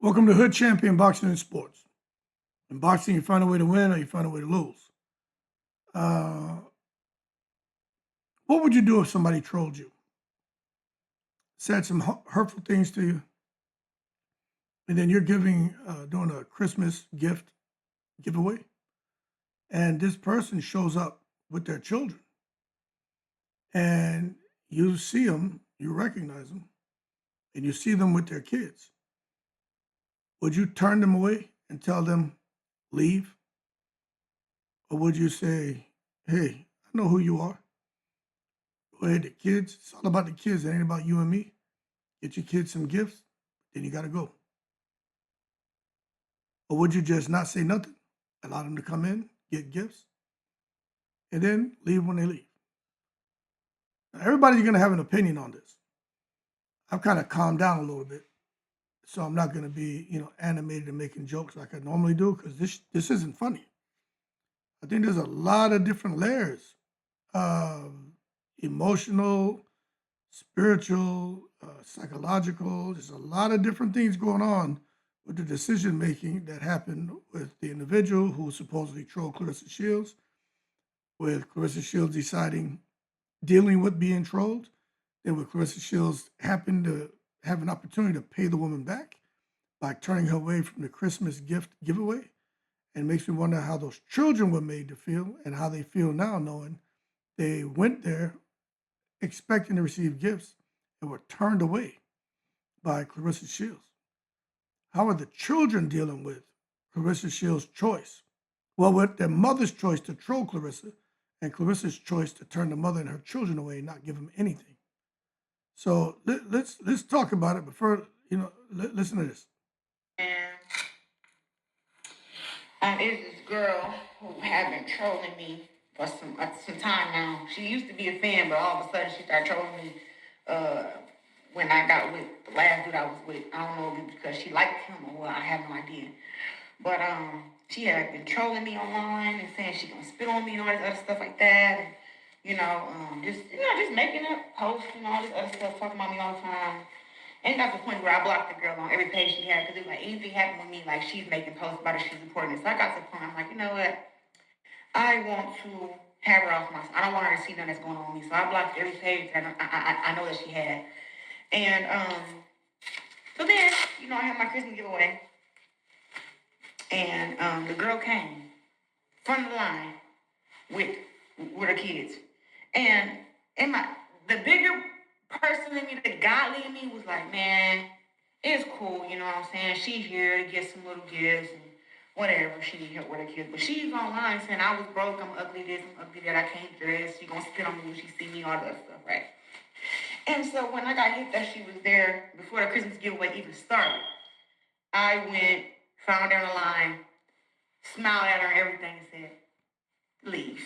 Welcome to Hood Champion Boxing and Sports. In boxing, you find a way to win or you find a way to lose. Uh, what would you do if somebody trolled you, said some hurtful things to you, and then you're doing a Christmas giveaway, and this person shows up with their children, and you see them, you recognize them, and you see them with their kids. Would you turn them away and tell them, leave? Or would you say, hey, I know who you are. Go ahead, the kids. It's all about the kids. It ain't about you and me. Get your kids some gifts, then you got to go. Or would you just not say nothing, allow them to come in, get gifts, and then leave when they leave? Now, everybody's going to have an opinion on this. I've kind of calmed down a little bit, so I'm not going to be, animated and making jokes like I normally do, because this isn't funny. I think there's a lot of different layers of emotional, spiritual, psychological. There's a lot of different things going on with the decision making that happened with the individual who supposedly trolled Claressa Shields, with Claressa Shields dealing with being trolled, then with Claressa Shields happened to have an opportunity to pay the woman back by turning her away from the Christmas gift giveaway. And makes me wonder how those children were made to feel and how they feel now, knowing they went there expecting to receive gifts and were turned away by Claressa Shields. How are the children dealing with Claressa Shields' choice? Well, with their mother's choice to troll Claressa and Clarissa's choice to turn the mother and her children away and not give them anything. So let's talk about it. But first, listen to this. It's this girl who had been trolling me for some time now. She used to be a fan, but all of a sudden she started trolling me when I got with the last dude I was with. I don't know if it's because she liked him or what. I have no idea. But she had been trolling me online and saying she gonna spit on me and all this other stuff like that. And, just making up posts and all this other stuff, talking about me all the time. And it got to the point where I blocked the girl on every page she had because it was like anything happened with me, like she's making posts about it, she's reporting it. So I got to the point, I'm like, you know what? I want to have her off my. I don't want her to see nothing that's going on with me. So I blocked every page that I know that she had. And so then, I had my Christmas giveaway. And the girl came from the line with her kids. And the bigger person in me, the godly in me was like, man, it's cool, you know what I'm saying? She's here to get some little gifts and whatever. She need help with her kids. But she's online saying I was broke, I'm ugly this, I'm ugly that, I can't dress. She gonna spit on me when she see me, all that stuff, right? And so when I got hit that she was there before the Christmas giveaway even started, I went, found her in the line, smiled at her and everything and said, leave.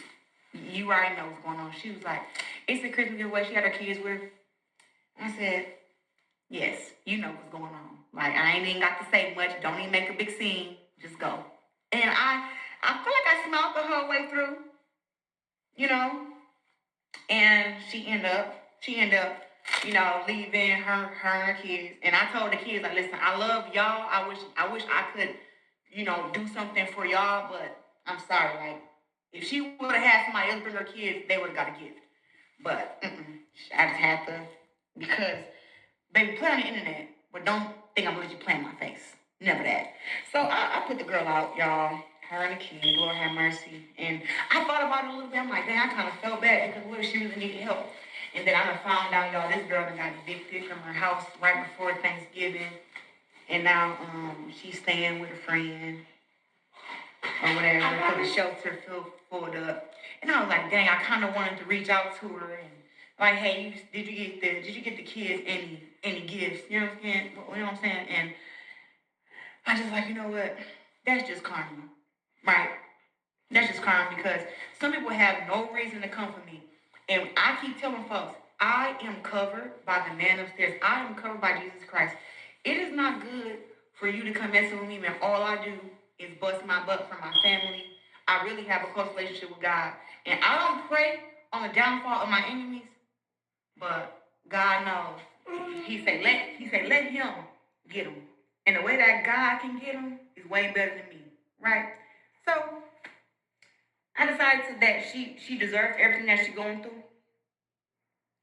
You already know what's going on. She was like, it's a Christmas giveaway. She had her kids with her. I said, yes, you know what's going on. Like, I ain't even got to say much. Don't even make a big scene. Just go. And I feel like I smiled the whole way through, And she ended up, leaving her and her kids. And I told the kids, like, listen, I love y'all. I wish I could, do something for y'all, but I'm sorry. Like, if she would have had somebody else bring her kids, they would have got a gift. But I just had to, because baby, play on the internet, but don't think I'm gonna let you play in my face. Never that. So I put the girl out, y'all. Her and the kid, Lord have mercy. And I thought about it a little bit. I'm like, dang, I kind of felt bad because what if she really needed help? And then I done found out, y'all, this girl done got evicted from her house right before Thanksgiving. And now she's staying with a friend or whatever because the shelter filled up. And I was like, dang, I kind of wanted to reach out to her and like, hey, did you get the kids any gifts? You know what I'm saying? And I just like, you know what? That's just karma, right? That's just karma because some people have no reason to come for me, and I keep telling folks, I am covered by the man upstairs. I am covered by Jesus Christ. It is not good for you to come messing with me, man. All I do is bust my butt for my family. I really have a close relationship with God, and I don't pray on the downfall of my enemies. But God knows. He said, let him get them. And the way that God can get them is way better than me, right? So I decided that she deserves everything that she's going through,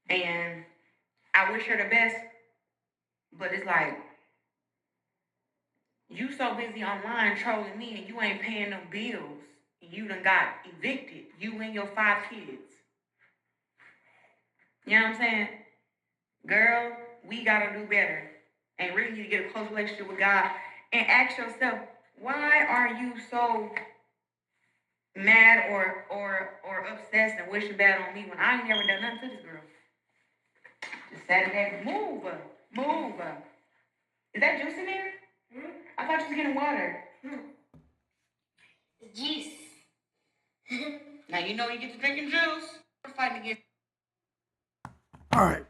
and I wish her the best. But it's like you so busy online trolling me, and you ain't paying no bills, and you done got evicted. You and your 5 kids. You know what I'm saying? Girl, we gotta do better. And really need to get a close relationship with God and ask yourself, why are you so mad or obsessed and wishing bad on me when I ain't never done nothing to this girl? Just sat there, move her, move her. Is that juice in there? I thought you was getting water. Juice. Now you know you get to drinking juice. We're fighting against. All right.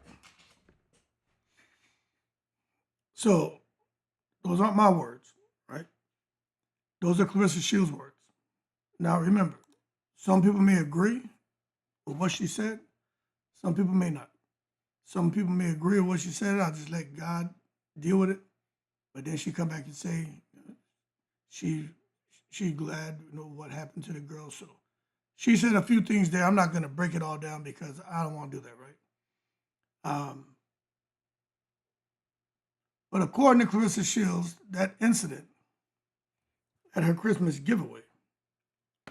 So those aren't my words, right? Those are Claressa Shields' words. Now remember, some people may agree with what she said. Some people may not. Some people may agree with what she said. I'll just let God deal with it. But then she come back and say she glad what happened to the girl. So she said a few things there. I'm not going to break it all down because I don't want to do that, right? But according to Claressa Shields, that incident at her Christmas giveaway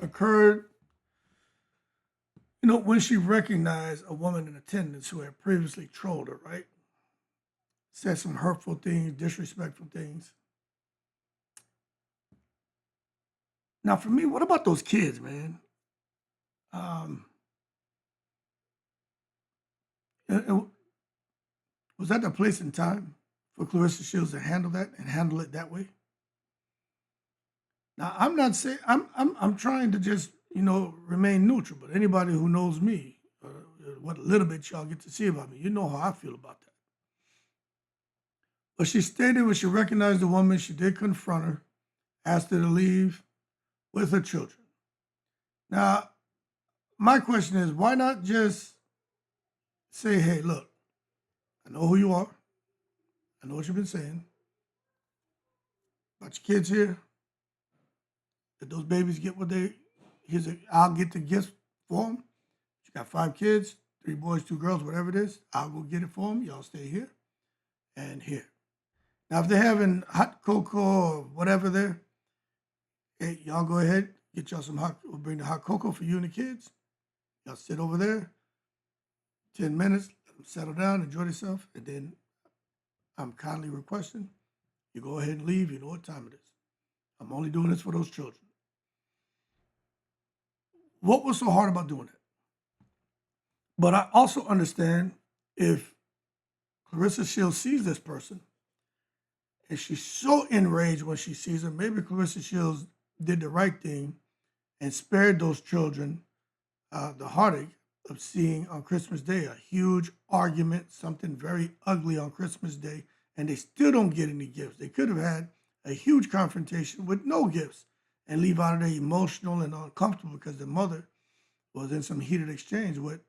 occurred, when she recognized a woman in attendance who had previously trolled her, right? Said some hurtful things, disrespectful things. Now, for me, what about those kids, man? Was that the place and time for Claressa Shields to handle that and handle it that way? Now, I'm not saying I'm trying to just remain neutral, but anybody who knows me, what little bit y'all get to see about me, you know how I feel about that. But she stated when she recognized the woman, she did confront her, asked her to leave with her children. Now, my question is, why not just say, hey, look, I know who you are. I know what you've been saying about your kids here. If those babies get what I'll get the gifts for them. She got 5 kids, 3 boys, 2 girls, whatever it is. I'll go get it for them. Y'all stay here and here. Now, if they're having hot cocoa or whatever there, hey, y'all go ahead, get y'all we'll bring the hot cocoa for you and the kids. Y'all sit over there, 10 minutes, let them settle down, enjoy themselves, and then I'm kindly requesting you go ahead and leave. You know what time it is. I'm only doing this for those children. What was so hard about doing that? But I also understand if Claressa Shields sees this person and she's so enraged when she sees her, maybe Claressa Shields did the right thing and spared those children the heartache of seeing on Christmas Day a huge argument, something very ugly on Christmas Day, and they still don't get any gifts. They could have had a huge confrontation with no gifts and leave out of there emotional and uncomfortable because the mother was in some heated exchange with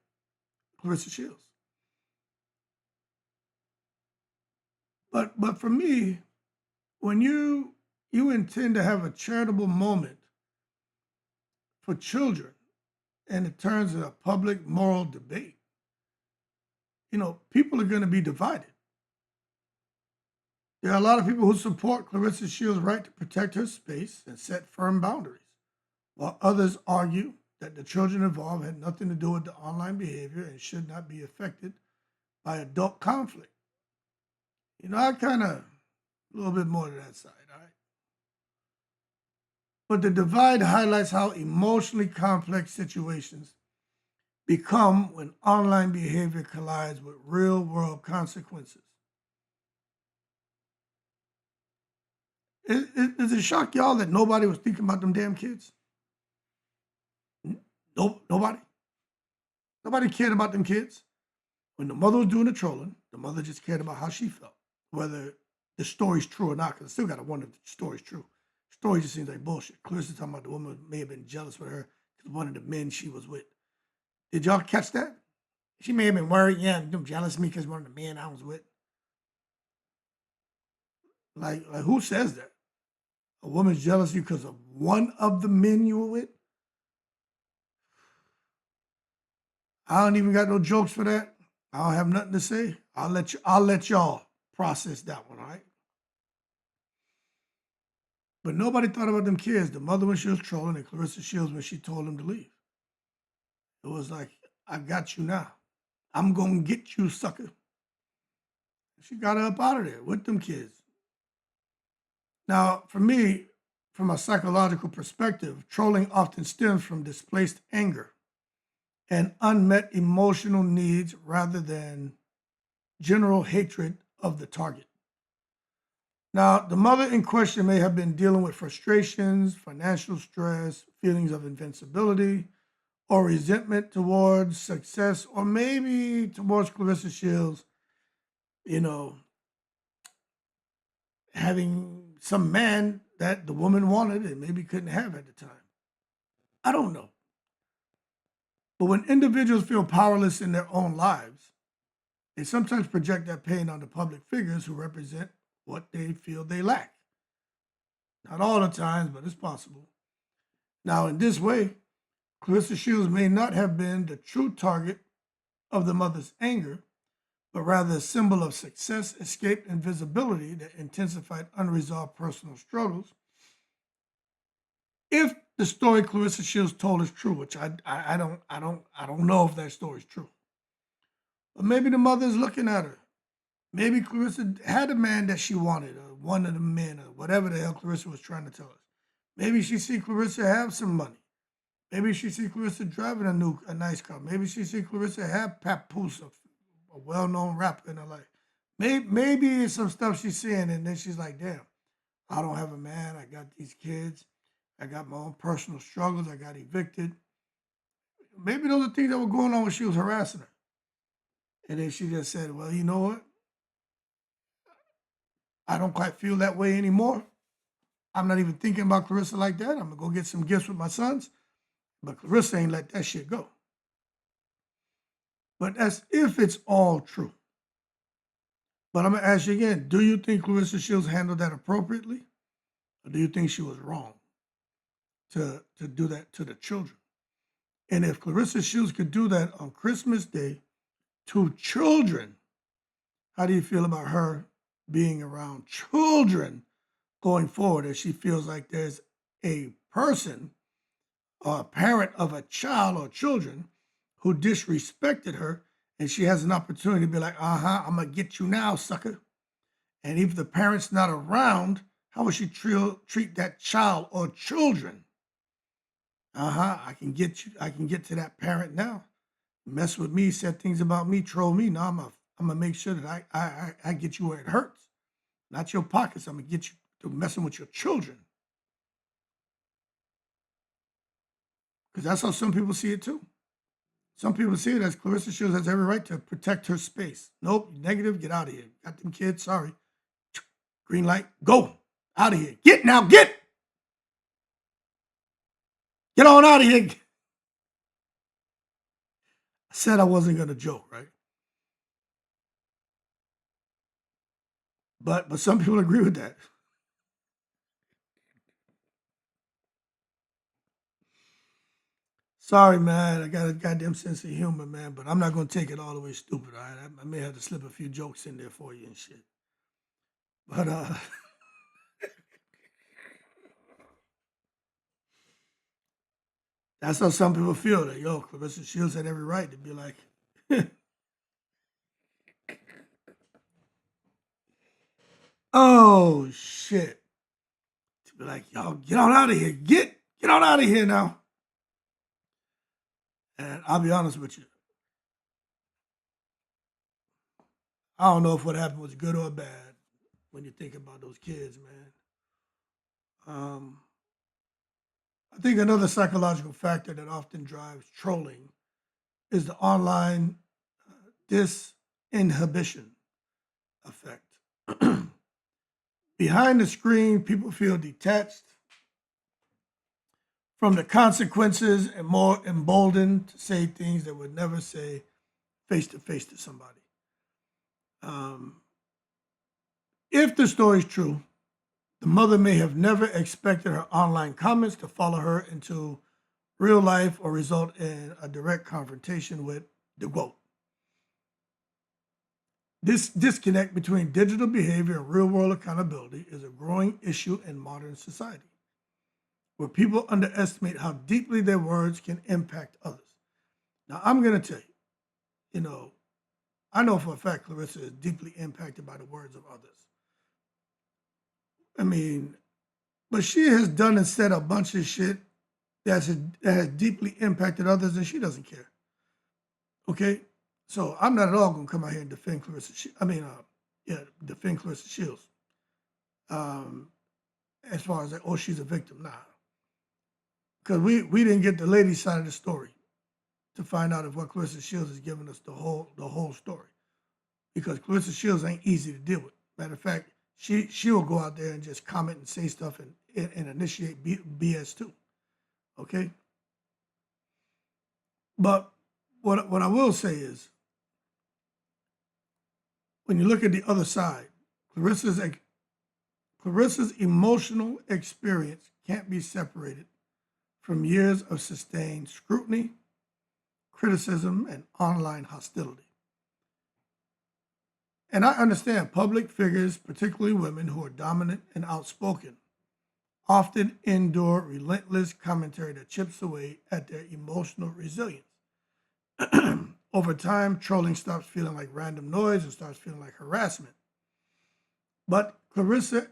Claressa Shields. But for me, when you intend to have a charitable moment for children and it turns into a public moral debate, people are going to be divided. There are a lot of people who support Claressa Shields' right to protect her space and set firm boundaries, while others argue that the children involved had nothing to do with the online behavior and should not be affected by adult conflict. I kind of a little bit more to that side, all right? But the divide highlights how emotionally complex situations become when online behavior collides with real-world consequences. Does it shock y'all that nobody was thinking about them damn kids? Nobody. Nobody cared about them kids. When the mother was doing the trolling, the mother just cared about how she felt, whether the story's true or not, because I still got to wonder if the story's true. The story just seems like bullshit. Clarissa talking about the woman may have been jealous with her because one of the men she was with. Did y'all catch that? She may have been worried, yeah, them jealous of me because one of the men I was with. Like who says that? A woman's jealous of you because of one of the men you were with? I don't even got no jokes for that. I don't have nothing to say. I'll let y'all process that one, all right? But nobody thought about them kids. The mother when she was trolling and Claressa Shields when she told him to leave. It was like, I got you now. I'm gonna get you, sucker. She got her up out of there with them kids. Now, for me, from a psychological perspective, trolling often stems from displaced anger and unmet emotional needs rather than general hatred of the target. Now, the mother in question may have been dealing with frustrations, financial stress, feelings of invincibility, or resentment towards success, or maybe towards Claressa Shields, you know, having some man that the woman wanted and maybe couldn't have at the time. I don't know. But when individuals feel powerless in their own lives, they sometimes project that pain onto public figures who represent what they feel they lack. Not all the times, but it's possible. Now, in this way, Claressa Shields may not have been the true target of the mother's anger, but rather a symbol of success, escape, and visibility that intensified unresolved personal struggles. If the story Claressa Shields told is true, which I don't know if that story is true, but maybe the mother is looking at her. Maybe Claressa had a man that she wanted, or one of the men, or whatever the hell Claressa was trying to tell us. Maybe she see Claressa have some money. Maybe she see Claressa driving a nice car. Maybe she see Claressa have Papoose, a well-known rapper in her life. Maybe it's some stuff she's seeing, and then she's like, damn, I don't have a man. I got these kids. I got my own personal struggles. I got evicted. Maybe those are things that were going on when she was harassing her. And then she just said, well, you know what? I don't quite feel that way anymore. I'm not even thinking about Claressa like that. I'm going to go get some gifts with my sons. But Claressa ain't let that shit go. But that's if it's all true. But I'm going to ask you again, do you think Claressa Shields handled that appropriately? Or do you think she was wrong to do that to the children? And if Claressa Shields could do that on Christmas Day to children, how do you feel about her being around children going forward, as she feels like there's a person or a parent of a child or children who disrespected her, and she has an opportunity to be like, I'm going to get you now, sucker. And if the parent's not around, how would she treat that child or children? I can get you. I can get to that parent now. Mess with me, said things about me, troll me. Now I'm gonna make sure that I get you where it hurts, not your pockets. I'm gonna get you to messing with your children, because that's how some people see it too. Some people see it as Claressa Shields has every right to protect her space. Nope, negative. Get out of here. Got them kids. Sorry. Green light. Go out of here. Get now. Get on out of here. I said I wasn't gonna joke, right? But some people agree with that. Sorry, man. I got a goddamn sense of humor, man, but I'm not going to take it all the way stupid, all right? I may have to slip a few jokes in there for you and shit. But, that's how some people feel. That, yo, Claressa Shields had every right to be like, oh, shit. To be like, y'all, get on out of here. Get on out of here now. And I'll be honest with you. I don't know if what happened was good or bad when you think about those kids, man. I think another psychological factor that often drives trolling is the online disinhibition effect. Behind the screen, people feel detached from the consequences and more emboldened to say things they would never say face to face to somebody. If the story is true, the mother may have never expected her online comments to follow her into real life or result in a direct confrontation with the GOAT. This disconnect between digital behavior and real world accountability is a growing issue in modern society, where people underestimate how deeply their words can impact others. Now, I'm going to tell you, I know for a fact Claressa is deeply impacted by the words of others. I mean, but she has done and said a bunch of shit that has deeply impacted others, and she doesn't care. Okay? So I'm not at all going to come out here and defend defend Claressa Shields. As far as like, oh, she's a victim. Nah. Because we didn't get the lady's side of the story to find out if what Claressa Shields is giving us the whole story. Because Claressa Shields ain't easy to deal with. Matter of fact, she will go out there and just comment and say stuff and initiate BS too. Okay? But what I will say is, when you look at the other side, Claressa's emotional experience can't be separated from years of sustained scrutiny, criticism, and online hostility. And I understand public figures, particularly women who are dominant and outspoken, often endure relentless commentary that chips away at their emotional resilience. Over time, trolling stops feeling like random noise and starts feeling like harassment. But Claressa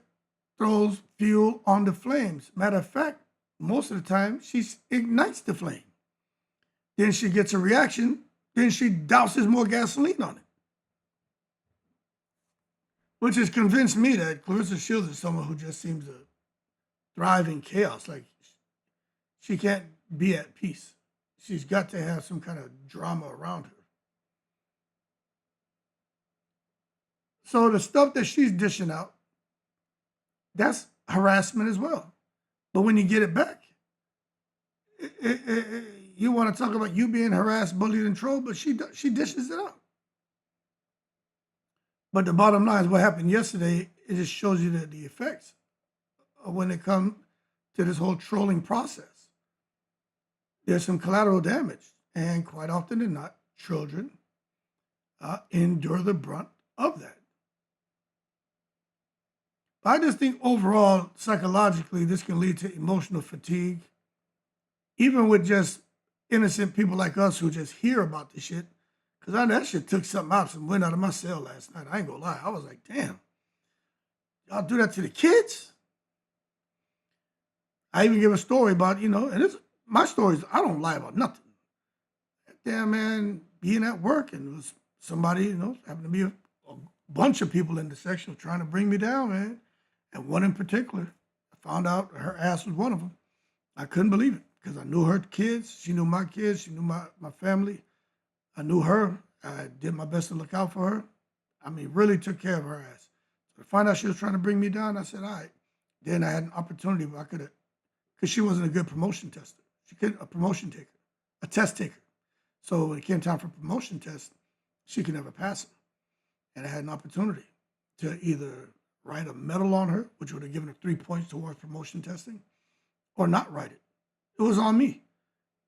throws fuel on the flames. Matter of fact, most of the time, she ignites the flame. Then she gets a reaction, then she douses more gasoline on it. Which has convinced me that Claressa Shields is someone who just seems to thrive in chaos. Like, she can't be at peace. She's got to have some kind of drama around her. So the stuff that she's dishing out, that's harassment as well. But when you get it back, you want to talk about you being harassed, bullied, and trolled, but she dishes it out. But the bottom line is what happened yesterday, it just shows you the effects of when it comes to this whole trolling process. There's some collateral damage, and quite often than not, children endure the brunt of that. But I just think overall, psychologically, this can lead to emotional fatigue, even with just innocent people like us who just hear about this shit. Because I know that shit took something out, some wind out of my sail last night. I ain't gonna lie. I was like, damn, y'all do that to the kids? I even give a story about, and it's my stories, I don't lie about nothing. Damn, man, being at work and it was somebody, happened to be a bunch of people in the section trying to bring me down, man. And one in particular, I found out her ass was one of them. I couldn't believe it because I knew her kids. She knew my kids. She knew my family. I knew her. I did my best to look out for her. I mean, really took care of her ass. So to find out she was trying to bring me down, I said, all right. Then I had an opportunity where I could have, because she wasn't a good promotion tester. She couldn't, a promotion taker, a test taker. So when it came time for promotion test, she could never pass them. And I had an opportunity to either write a medal on her, which would have given her 3 points towards promotion testing, or not write it. It was on me.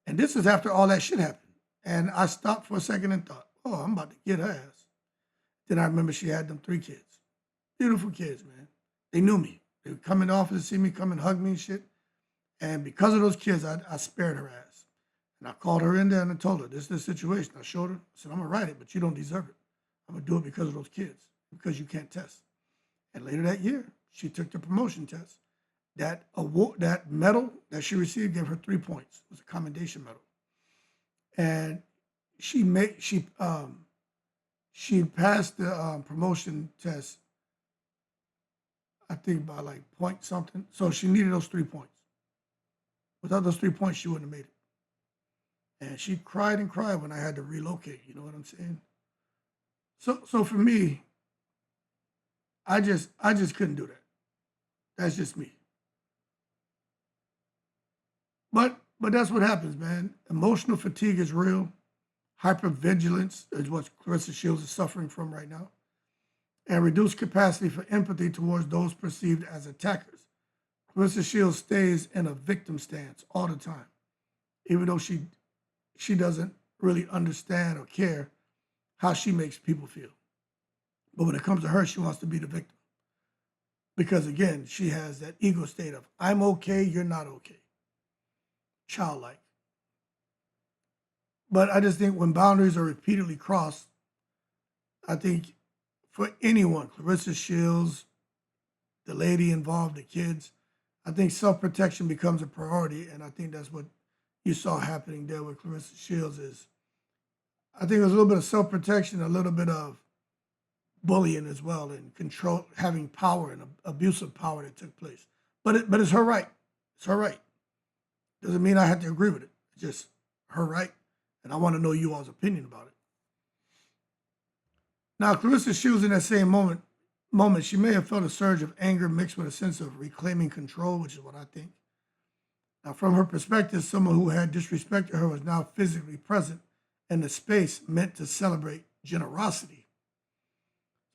And this is after all that shit happened. And I stopped for a second and thought, oh, I'm about to get her ass. Then I remember she had them 3 kids. Beautiful kids, man. They knew me. They would come in the office to see me, come and hug me and shit. And because of those kids, I spared her ass. And I called her in there and I told her, this is the situation. I showed her. I said, I'm going to write it, but you don't deserve it. I'm going to do it because of those kids, because you can't test. And later that year, she took the promotion test. That award, that medal that she received gave her 3 points. It was a commendation medal. And she passed the promotion test, I think by like point something. So she needed those 3 points. Without those 3 points, she wouldn't have made it. And she cried and cried when I had to relocate. You know what I'm saying? So for me, I just couldn't do that. That's just me. But that's what happens, man. Emotional fatigue is real. Hypervigilance is what Claressa Shields is suffering from right now. and reduced capacity for empathy towards those perceived as attackers. Claressa Shields stays in a victim stance all the time, even though she doesn't really understand or care how she makes people feel. But when it comes to her, she wants to be the victim. Because again, she has that ego state of, I'm okay, you're not okay. Childlike. But I just think when boundaries are repeatedly crossed, I think for anyone, Claressa Shields, the lady involved, the kids, I think self-protection becomes a priority. And I think that's what you saw happening there with Claressa Shields is, I think there's a little bit of self-protection, a little bit of bullying as well, and control, having power and abusive power that took place. But it's her right. It's her right. Doesn't mean I have to agree with it. It's just her right. And I want to know you all's opinion about it. Now, Claressa Shields in that same moment, she may have felt a surge of anger mixed with a sense of reclaiming control, which is what I think. Now, from her perspective, someone who had disrespected her was now physically present in the space meant to celebrate generosity.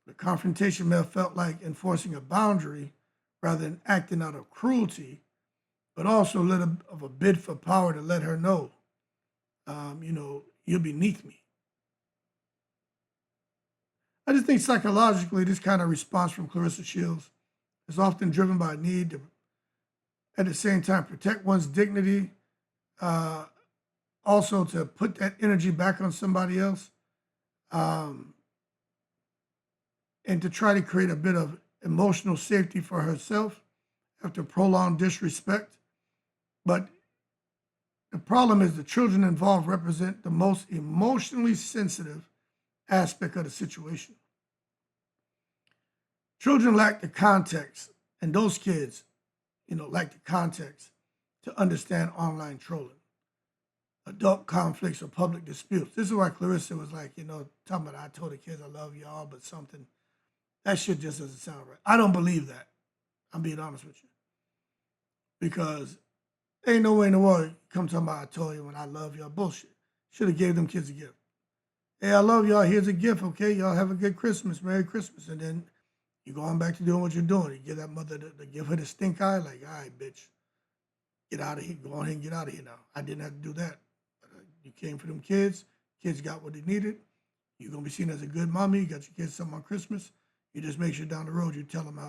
The confrontation may have felt like enforcing a boundary rather than acting out of cruelty, but also a little of a bid for power to let her know, you're beneath me. I just think psychologically, this kind of response from Claressa Shields is often driven by a need to, at the same time, protect one's dignity, also to put that energy back on somebody else, and to try to create a bit of emotional safety for herself after prolonged disrespect. But the problem is the children involved represent the most emotionally sensitive aspect of the situation. Children lack the context, and those kids, lack the context to understand online trolling, adult conflicts, or public disputes. This is why Claressa was like, talking about, I told the kids I love y'all, but something, that shit just doesn't sound right. I don't believe that. I'm being honest with you. Because ain't no way in the world you come talking about I told you when I love y'all. Bullshit. Should have gave them kids a gift. Hey, I love y'all. Here's a gift, okay? Y'all have a good Christmas. Merry Christmas. And then you go on back to doing what you're doing. You give that mother, give her the stink eye, like, all right, bitch, get out of here. Go on ahead and get out of here now. I didn't have to do that. You came for them kids. Kids got what they needed. You're going to be seen as a good mommy. You got your kids something on Christmas. You just make sure down the road you tell them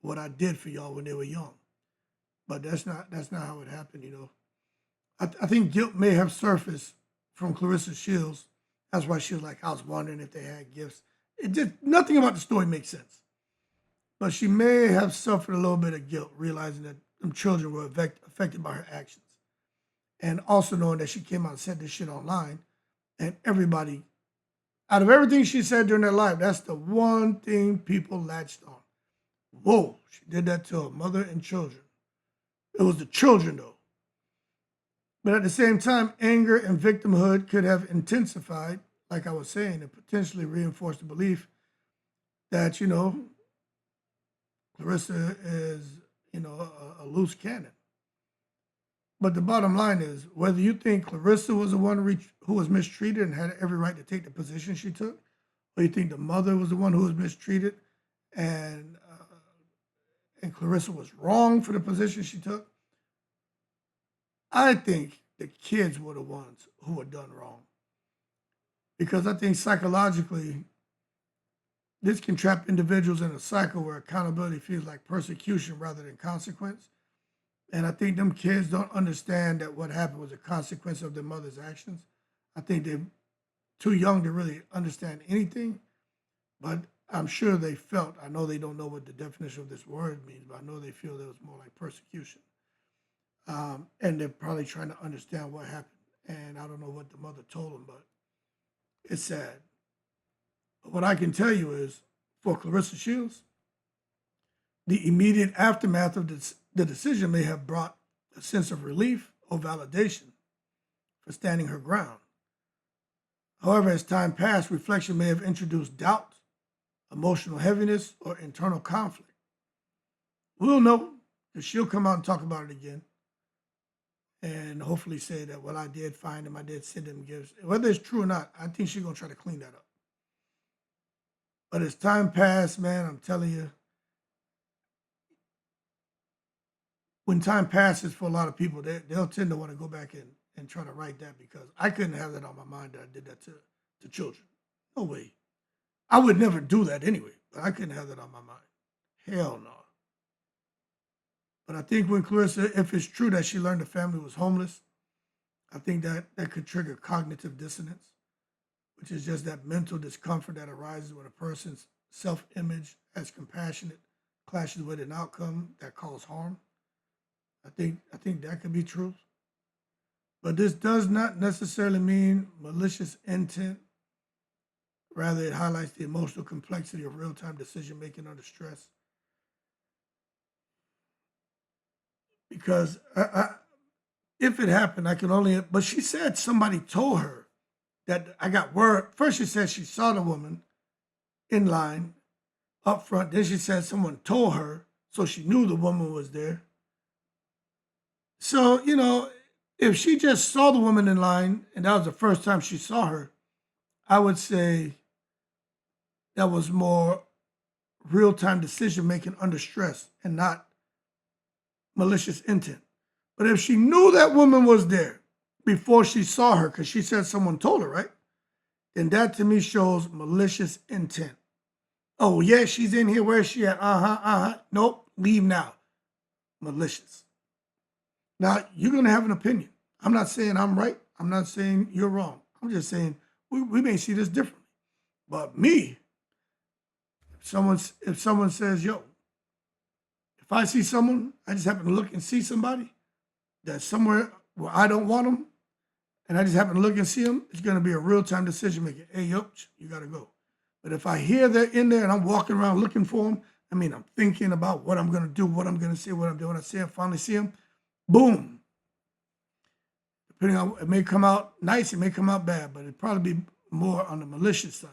what I did for y'all when they were young. But that's not how it happened, I think guilt may have surfaced from Claressa Shields. That's why she was like, I was wondering if they had gifts. Nothing about the story makes sense. But she may have suffered a little bit of guilt, realizing that them children were affected by her actions. And also knowing that she came out and said this shit online, and everybody, out of everything she said during her life, that's the one thing people latched on. Whoa, she did that to her mother and children. It was the children, though. But at the same time, anger and victimhood could have intensified, like I was saying, and potentially reinforced the belief that, Claressa is, a loose cannon. But the bottom line is, whether you think Claressa was the one who was mistreated and had every right to take the position she took, or you think the mother was the one who was mistreated and Claressa was wrong for the position she took, I think the kids were the ones who were done wrong. Because I think psychologically, this can trap individuals in a cycle where accountability feels like persecution rather than consequence. And I think them kids don't understand that what happened was a consequence of their mother's actions. I think they're too young to really understand anything, but I'm sure they felt, I know they don't know what the definition of this word means, but I know they feel that it was more like persecution. And they're probably trying to understand what happened. And I don't know what the mother told them, but it's sad. But what I can tell you is, for Claressa Shields, the immediate aftermath of the decision may have brought a sense of relief or validation for standing her ground. However, as time passed, reflection may have introduced doubt, emotional heaviness, or internal conflict. We'll know, because she'll come out and talk about it again and hopefully say that, well, I did find him, I did send him gifts. Whether it's true or not, I think she's going to try to clean that up. But as time passed, man, I'm telling you, when time passes for a lot of people, they'll tend to want to go back and try to write that, because I couldn't have that on my mind that I did that to children. No way. I would never do that anyway, but I couldn't have that on my mind. Hell no. But I think when Claressa, if it's true that she learned the family was homeless, I think that could trigger cognitive dissonance, which is just that mental discomfort that arises when a person's self-image as compassionate clashes with an outcome that causes harm. I think that could be true. But this does not necessarily mean malicious intent. Rather, it highlights the emotional complexity of real-time decision-making under stress. Because if it happened, I could only, but she said somebody told her that I got word. First, she said she saw the woman in line up front. Then she said someone told her, so she knew the woman was there. So, if she just saw the woman in line and that was the first time she saw her, I would say that was more real-time decision-making under stress and not malicious intent. But if she knew that woman was there before she saw her, because she said someone told her, right? Then that to me shows malicious intent. Oh, yeah, she's in here. Where is she at? Nope, leave now. Malicious. Now, you're going to have an opinion. I'm not saying I'm right. I'm not saying you're wrong. I'm just saying we may see this differently. But me, if someone says, yo, if I see someone, I just happen to look and see somebody that's somewhere where I don't want them, and I just happen to look and see them, it's going to be a real-time decision making. Hey, yo, you got to go. But if I hear they're in there and I'm walking around looking for them, I'm thinking about what I'm going to do, what I'm going to say, what I'm doing. I see them, finally see them, boom. Depending on, it may come out nice, it may come out bad, but it'd probably be more on the malicious side.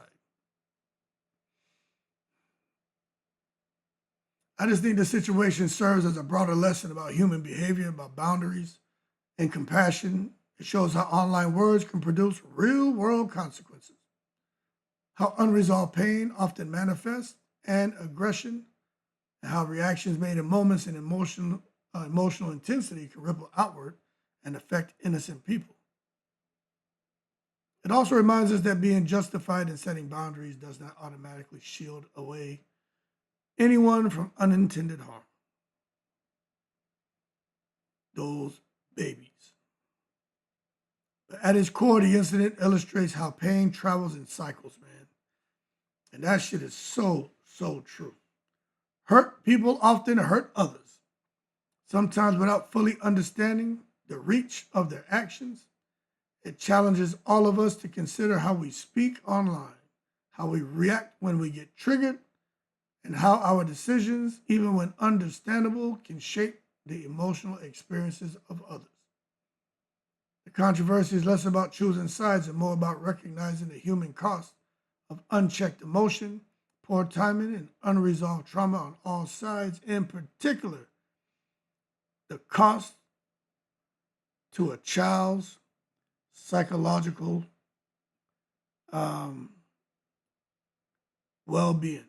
I just think the situation serves as a broader lesson about human behavior, about boundaries and compassion. It shows how online words can produce real-world consequences, how unresolved pain often manifests, and aggression, and how reactions made in moments and emotional intensity can ripple outward and affect innocent people. It also reminds us that being justified in setting boundaries does not automatically shield away anyone from unintended harm. Those babies. But at its core, the incident illustrates how pain travels in cycles, man. And that shit is so, so true. Hurt people often hurt others, sometimes without fully understanding the reach of their actions. It challenges all of us to consider how we speak online, how we react when we get triggered, and how our decisions, even when understandable, can shape the emotional experiences of others. The controversy is less about choosing sides and more about recognizing the human cost of unchecked emotion, poor timing, and unresolved trauma on all sides, in particular, the cost to a child's psychological well-being.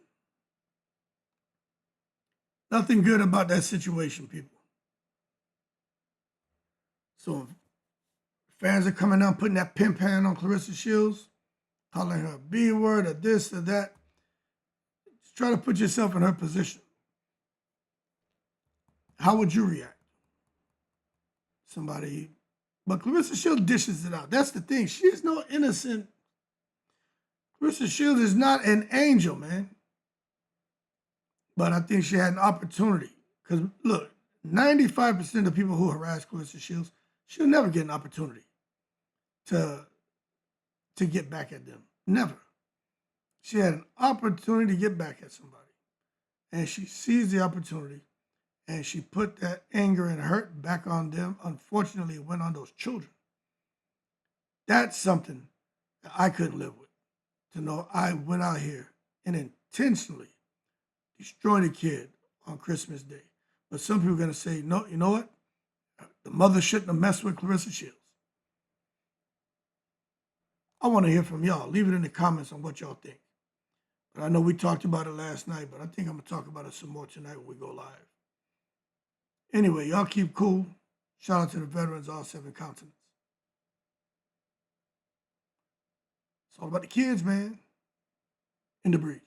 Nothing good about that situation, people. So fans are coming out putting that pimp hand on Claressa Shields, calling her a B word or this or that. Just try to put yourself in her position. How would you react? But Claressa Shields dishes it out. That's the thing. She is no innocent. Claressa Shields is not an angel, man. But I think she had an opportunity. Because, look, 95% of people who harass Claressa Shields, she'll never get an opportunity to get back at them. Never. She had an opportunity to get back at somebody. And she seized the opportunity. And she put that anger and hurt back on them. Unfortunately, it went on those children. That's something that I couldn't live with. To know I went out here and intentionally destroyed a kid on Christmas Day. But some people are going to say, no, you know what? The mother shouldn't have messed with Claressa Shields. I want to hear from y'all. Leave it in the comments on what y'all think. But I know we talked about it last night, but I think I'm gonna talk about it some more tonight when we go live. Anyway, y'all keep cool. Shout out to the veterans, all 7 continents. It's all about the kids, man. In the breeze.